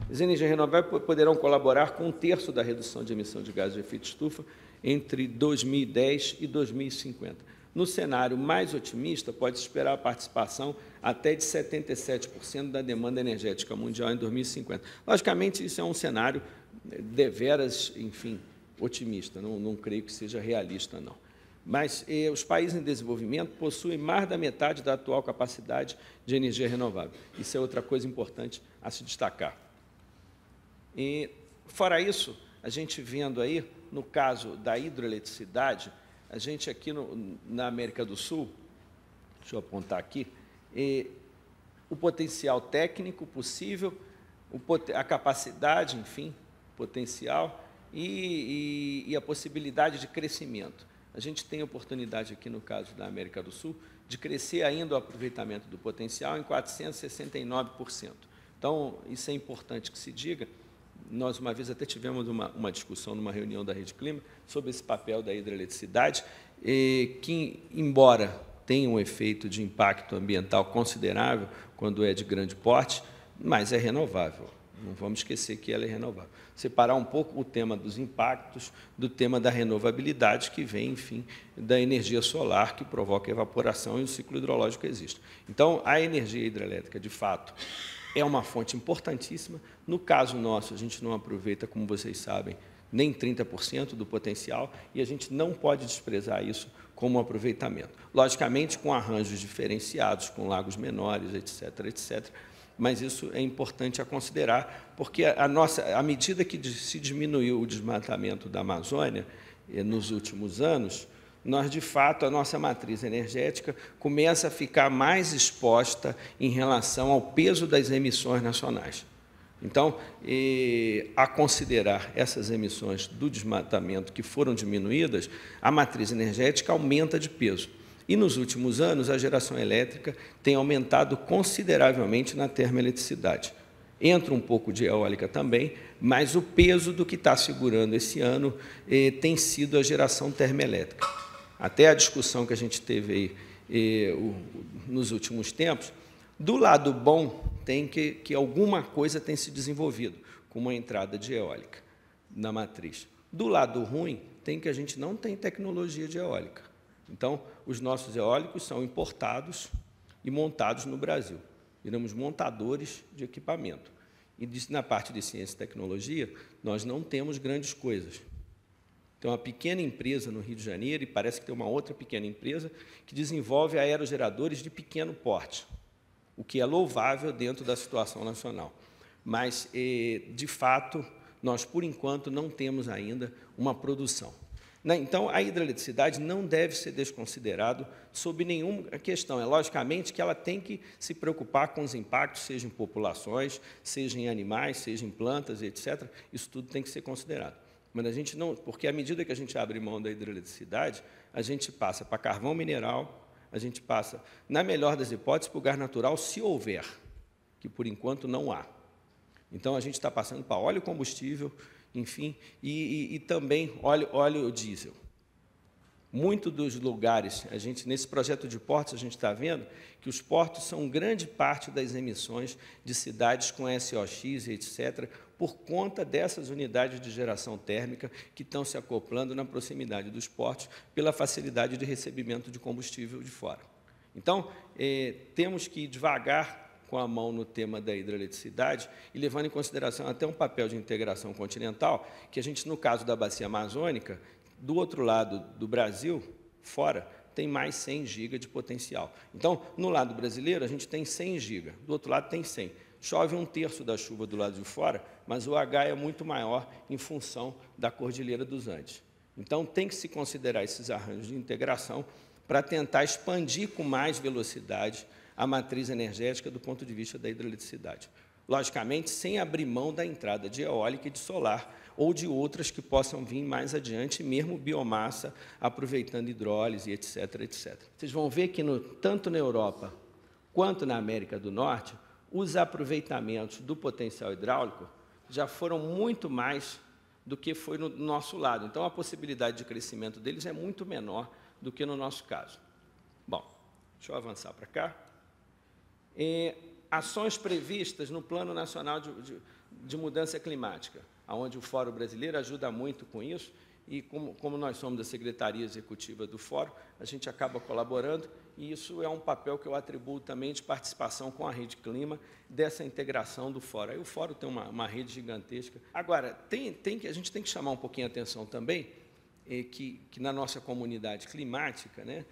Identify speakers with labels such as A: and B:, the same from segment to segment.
A: As energias renováveis poderão colaborar com 1/3 da redução de emissão de gases de efeito estufa entre 2010 e 2050. No cenário mais otimista, pode esperar a participação até de 77% da demanda energética mundial em 2050. Logicamente, isso é um cenário deveras, enfim, otimista, não creio que seja realista, não. Mas os países em desenvolvimento possuem mais da metade da atual capacidade de energia renovável. Isso é outra coisa importante a se destacar. E, fora isso, a gente vendo aí, no caso da hidroeletricidade, a gente aqui na América do Sul, deixa eu apontar aqui, o potencial técnico possível, a capacidade, enfim, potencial e a possibilidade de crescimento. A gente tem oportunidade aqui, no caso da América do Sul, de crescer ainda o aproveitamento do potencial em 469%. Então, isso é importante que se diga. Nós, uma vez, até tivemos uma discussão numa reunião da Rede Clima sobre esse papel da hidroeletricidade, que, embora tenha um efeito de impacto ambiental considerável quando é de grande porte, mas é renovável. Não vamos esquecer que ela é renovável. Separar um pouco o tema dos impactos do tema da renovabilidade, que vem, enfim, da energia solar, que provoca evaporação e o ciclo hidrológico existe. Então, a energia hidrelétrica, de fato, é uma fonte importantíssima. No caso nosso, a gente não aproveita, como vocês sabem, nem 30% do potencial, e a gente não pode desprezar isso como aproveitamento. Logicamente, com arranjos diferenciados, com lagos menores, etc., etc., mas isso é importante a considerar, porque à medida que se diminuiu o desmatamento da Amazônia nos últimos anos, nós, de fato, a nossa matriz energética começa a ficar mais exposta em relação ao peso das emissões nacionais. Então, a considerar essas emissões do desmatamento que foram diminuídas, a matriz energética aumenta de peso. E, nos últimos anos, a geração elétrica tem aumentado consideravelmente na termoeletricidade. Entra um pouco de eólica também, mas o peso do que está segurando esse ano tem sido a geração termoelétrica. Até a discussão que a gente teve aí nos últimos tempos, do lado bom, tem que alguma coisa tem se desenvolvido, com uma entrada de eólica na matriz. Do lado ruim, tem que a gente não tem tecnologia de eólica. Então, os nossos eólicos são importados e montados no Brasil. Viramos montadores de equipamento. E na parte de ciência e tecnologia, nós não temos grandes coisas. Tem uma pequena empresa no Rio de Janeiro, e parece que tem uma outra pequena empresa, que desenvolve aerogeradores de pequeno porte, o que é louvável dentro da situação nacional. Mas, de fato, nós, por enquanto, não temos ainda uma produção. Então, a hidroeletricidade não deve ser desconsiderado sob nenhuma questão. É, logicamente, que ela tem que se preocupar com os impactos, seja em populações, seja em animais, seja em plantas, etc. Isso tudo tem que ser considerado. Mas a gente não, porque à medida que a gente abre mão da hidroeletricidade, a gente passa para carvão mineral, a gente passa, na melhor das hipóteses, para o gás natural, se houver, que por enquanto não há. Então, a gente está passando para óleo combustível, enfim, e também óleo diesel. Muitos dos lugares, nesse projeto de portos, a gente está vendo que os portos são grande parte das emissões de cidades com SOX, etc., por conta dessas unidades de geração térmica que estão se acoplando na proximidade dos portos pela facilidade de recebimento de combustível de fora. Então, temos que ir devagar com a mão no tema da hidroeletricidade e levando em consideração até um papel de integração continental, que a gente, no caso da bacia amazônica, do outro lado do Brasil, fora, tem mais 100 GB de potencial. Então, no lado brasileiro, a gente tem 100 GB, do outro lado tem 100. Chove 1/3 da chuva do lado de fora, mas o H é muito maior em função da Cordilheira dos Andes. Então, tem que se considerar esses arranjos de integração para tentar expandir com mais velocidade a matriz energética do ponto de vista da hidroeletricidade. Logicamente, sem abrir mão da entrada de eólica e de solar, ou de outras que possam vir mais adiante, mesmo biomassa, aproveitando hidrólise, etc., etc. Vocês vão ver que, tanto na Europa quanto na América do Norte, os aproveitamentos do potencial hidráulico já foram muito mais do que foi no nosso lado. Então, a possibilidade de crescimento deles é muito menor do que no nosso caso. Bom, deixa eu avançar para cá. Ações previstas no Plano Nacional de Mudança Climática, onde o Fórum Brasileiro ajuda muito com isso, e como nós somos da Secretaria Executiva do Fórum, a gente acaba colaborando, e isso é um papel que eu atribuo também de participação com a Rede Clima, dessa integração do Fórum. Aí o Fórum tem uma rede gigantesca. Agora, a gente tem que chamar um pouquinho a atenção também, que na nossa comunidade climática, né,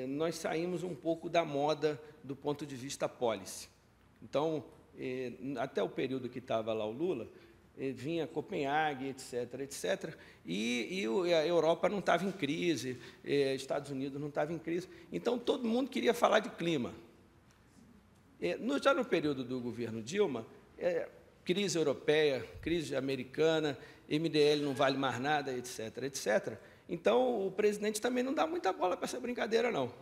A: nós saímos um pouco da moda do ponto de vista policy. Então, até o período que estava lá o Lula, vinha Copenhague, etc., e a Europa não estava em crise, Estados Unidos não estava em crise, então todo mundo queria falar de clima. Já no período do governo Dilma, crise europeia, crise americana, MDL não vale mais nada, etc. Então, o presidente também não dá muita bola para essa brincadeira, não.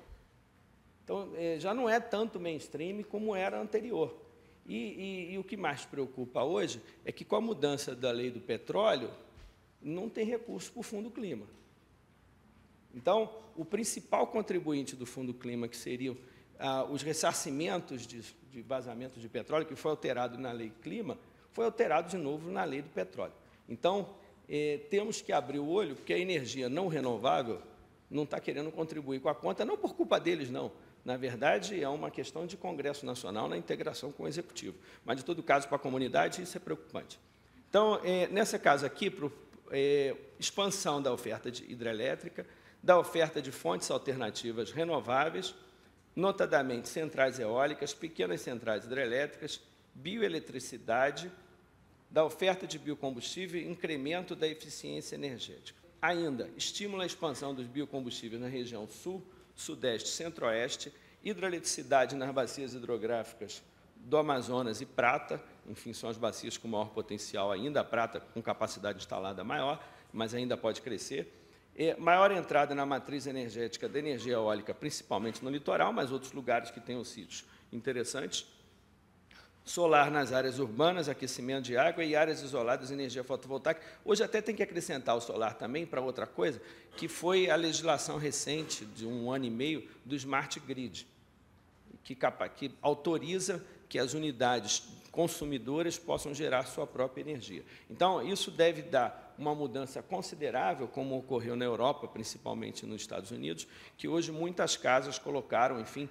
A: Então, já não é tanto mainstream como era anterior. E o que mais preocupa hoje é que, com a mudança da lei do petróleo, não tem recurso para o Fundo Clima. Então, o principal contribuinte do Fundo Clima, que seriam os ressarcimentos de vazamentos de petróleo, que foi alterado na Lei Clima, foi alterado de novo na Lei do Petróleo. Então, temos que abrir o olho, porque a energia não renovável não está querendo contribuir com a conta, não por culpa deles, não. Na verdade, é uma questão de Congresso Nacional na integração com o Executivo. Mas, de todo caso, para a comunidade, isso é preocupante. Então, nessa casa aqui, expansão da oferta hidrelétrica, da oferta de fontes alternativas renováveis, notadamente centrais eólicas, pequenas centrais hidrelétricas, bioeletricidade, da oferta de biocombustível e incremento da eficiência energética. Ainda, estimula a expansão dos biocombustíveis na região sul, sudeste, centro-oeste, hidroeletricidade nas bacias hidrográficas do Amazonas e Prata, enfim, são as bacias com maior potencial ainda, a Prata com capacidade instalada maior, mas ainda pode crescer. Maior entrada na matriz energética da energia eólica, principalmente no litoral, mas outros lugares que tenham sítios interessantes. Solar nas áreas urbanas, aquecimento de água e áreas isoladas, energia fotovoltaica. Hoje até tem que acrescentar o solar também para outra coisa, que foi a legislação recente, de 1 ano e meio, do Smart Grid, que autoriza que as unidades consumidoras possam gerar sua própria energia. Então, isso deve dar uma mudança considerável, como ocorreu na Europa, principalmente nos Estados Unidos, que hoje muitas casas colocaram, enfim,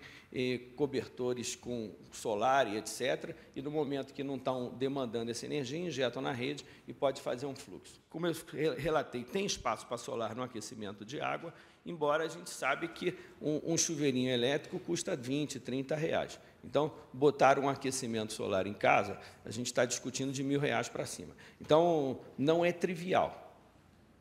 A: cobertores com solar e etc., e no momento que não estão demandando essa energia, injetam na rede e pode fazer um fluxo. Como eu relatei, tem espaço para solar no aquecimento de água, embora a gente sabe que um chuveirinho elétrico custa R$20, R$30. Então, botar um aquecimento solar em casa, a gente está discutindo de R$1.000 para cima. Então, não é trivial.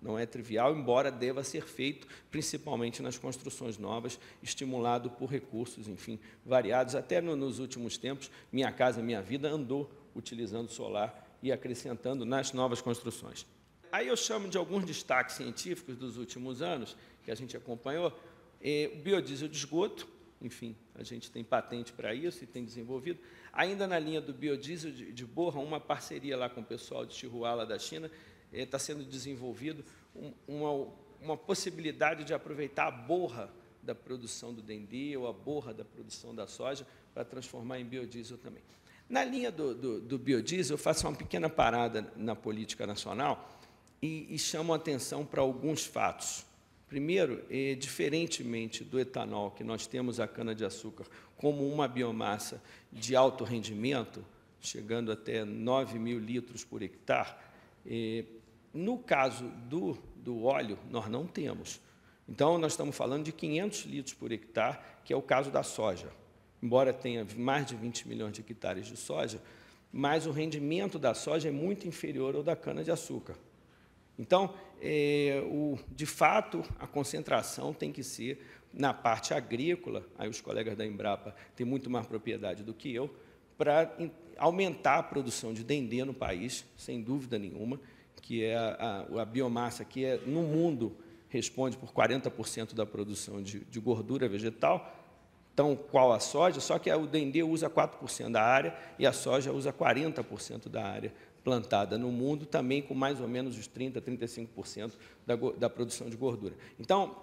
A: Não é trivial, embora deva ser feito, principalmente nas construções novas, estimulado por recursos, enfim, variados. Até nos últimos tempos, Minha Casa Minha Vida andou utilizando solar e acrescentando nas novas construções. Aí eu chamo de alguns destaques científicos dos últimos anos, que a gente acompanhou, o biodiesel de esgoto, enfim, a gente tem patente para isso e tem desenvolvido. Ainda na linha do biodiesel de borra, uma parceria lá com o pessoal de Chihuahua, lá da China, está sendo desenvolvido uma possibilidade de aproveitar a borra da produção do dendê ou a borra da produção da soja para transformar em biodiesel também. Na linha do biodiesel, eu faço uma pequena parada na política nacional e chamo a atenção para alguns fatos. Primeiro, diferentemente do etanol, que nós temos a cana-de-açúcar como uma biomassa de alto rendimento, chegando até 9.000 litros por hectare, no caso do óleo, nós não temos. Então, nós estamos falando de 500 litros por hectare, que é o caso da soja. Embora tenha mais de 20 milhões de hectares de soja, mas o rendimento da soja é muito inferior ao da cana-de-açúcar. Então, de fato, a concentração tem que ser na parte agrícola, aí os colegas da Embrapa têm muito mais propriedade do que eu, para aumentar a produção de dendê no país, sem dúvida nenhuma, que é a biomassa que no mundo responde por 40% da produção de gordura vegetal, tão qual a soja, só que o dendê usa 4% da área e a soja usa 40% da área plantada no mundo, também com mais ou menos os 30%, 35% da produção de gordura. Então,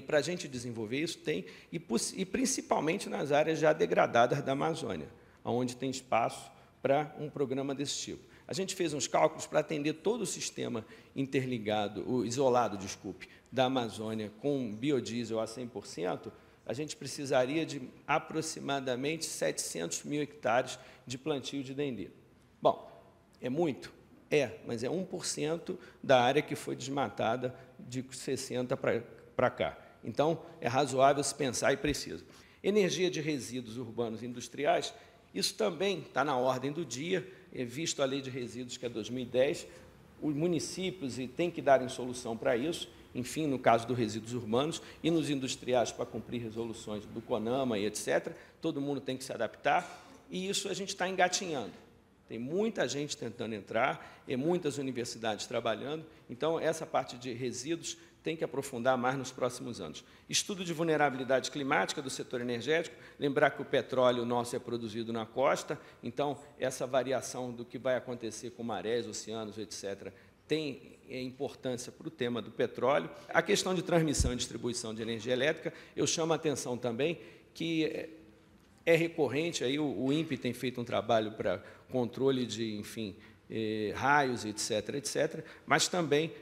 A: para a gente desenvolver isso, tem, e principalmente nas áreas já degradadas da Amazônia, onde tem espaço para um programa desse tipo. A gente fez uns cálculos para atender todo o sistema isolado, da Amazônia com biodiesel a 100%, a gente precisaria de aproximadamente 700 mil hectares de plantio de Dendê. Bom, é muito? É, mas é 1% da área que foi desmatada de 60 para cá. Então, é razoável se pensar e precisa. Energia de resíduos urbanos e industriais, isso também está na ordem do dia, visto a Lei de Resíduos, que é 2010, os municípios têm que darem solução para isso, enfim, no caso dos resíduos urbanos, e nos industriais, para cumprir resoluções do CONAMA e etc., todo mundo tem que se adaptar, e isso a gente está engatinhando. Tem muita gente tentando entrar, e muitas universidades trabalhando, então, essa parte de resíduos tem que aprofundar mais nos próximos anos. Estudo de vulnerabilidade climática do setor energético, lembrar que o petróleo nosso é produzido na costa, então, essa variação do que vai acontecer com marés, oceanos, etc., tem importância para o tema do petróleo. A questão de transmissão e distribuição de energia elétrica, eu chamo a atenção também que é recorrente, aí o INPE tem feito um trabalho para controle de, enfim, raios, etc., etc., mas também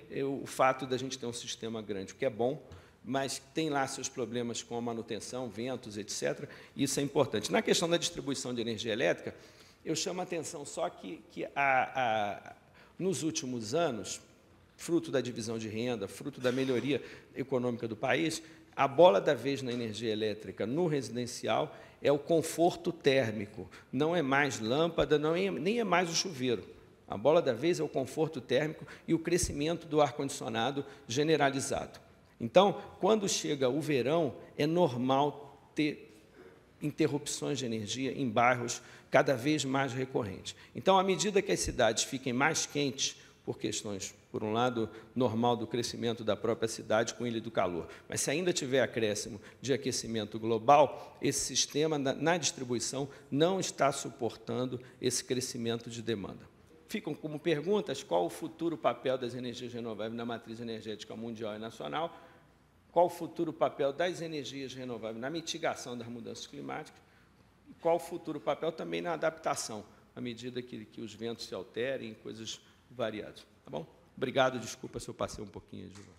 A: o fato da gente ter um sistema grande, o que é bom, mas tem lá seus problemas com a manutenção, ventos, etc., e isso é importante. Na questão da distribuição de energia elétrica, eu chamo a atenção só que nos últimos anos, fruto da divisão de renda, fruto da melhoria econômica do país, a bola da vez na energia elétrica no residencial é o conforto térmico, não é mais lâmpada, nem é mais o chuveiro. A bola da vez é o conforto térmico e o crescimento do ar-condicionado generalizado. Então, quando chega o verão, é normal ter interrupções de energia em bairros cada vez mais recorrentes. Então, à medida que as cidades fiquem mais quentes, por questões, por um lado, normal do crescimento da própria cidade com ilha do calor, mas se ainda tiver acréscimo de aquecimento global, esse sistema, na distribuição, não está suportando esse crescimento de demanda. Ficam como perguntas qual o futuro papel das energias renováveis na matriz energética mundial e nacional, qual o futuro papel das energias renováveis na mitigação das mudanças climáticas, e qual o futuro papel também na adaptação, à medida que os ventos se alterem, coisas variadas. Tá bom? Obrigado, desculpa se eu passei um pouquinho de novo.